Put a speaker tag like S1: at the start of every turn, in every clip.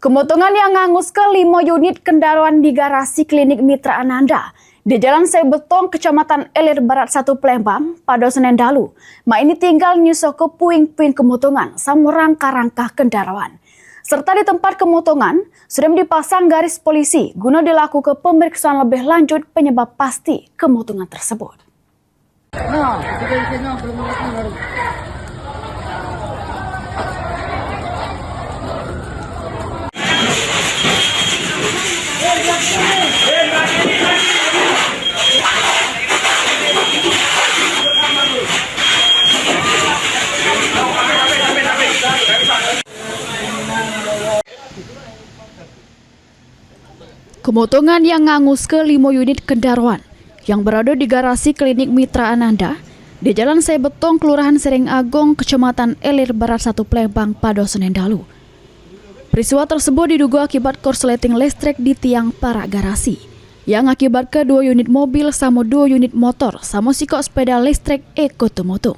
S1: Kemotongan yang ngangus ke 5 unit kendaraan di garasi klinik Mitra Ananda di Jalan Sebetong, Kecamatan Ilir Barat 1 Palembang pada Senin dalu. Mak ini tinggal nyusul ke puing-puing kemotongan sama rangka-rangka kendaraan. Serta di tempat kemotongan sudah dipasang garis polisi guna dilakukan pemeriksaan lebih lanjut penyebab pasti kemotongan tersebut. Kemotongan yang ngangus ke 5 unit kendaraan yang berada di garasi klinik Mitra Ananda di Jalan Sebetong, Kelurahan Sering Agung, Kecamatan Ilir Barat 1 Palembang pada Senin dalu. Peristiwa tersebut diduga akibat korsleting listrik di tiang parak garasi yang akibat ke 2 unit mobil sama 2 unit motor sama sikok sepeda listrik ekotomoto.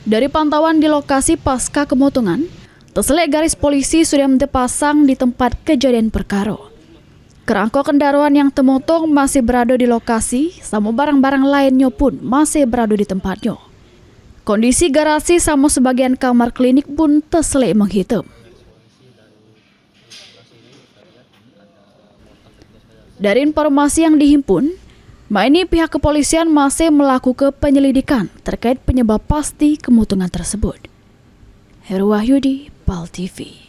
S1: Dari pantauan di lokasi pasca kemotongan, terselek garis polisi sudah dipasang di tempat kejadian perkara. Kerangka kendaraan yang temotong masih berada di lokasi, sama barang-barang lainnya pun masih berada di tempatnya. Kondisi garasi sama sebagian kamar klinik pun terselek menghitam. Dari informasi yang dihimpun, ini pihak kepolisian masih melakukan penyelidikan terkait penyebab pasti kemotongan tersebut. Heru Wahyudi, PAL TV.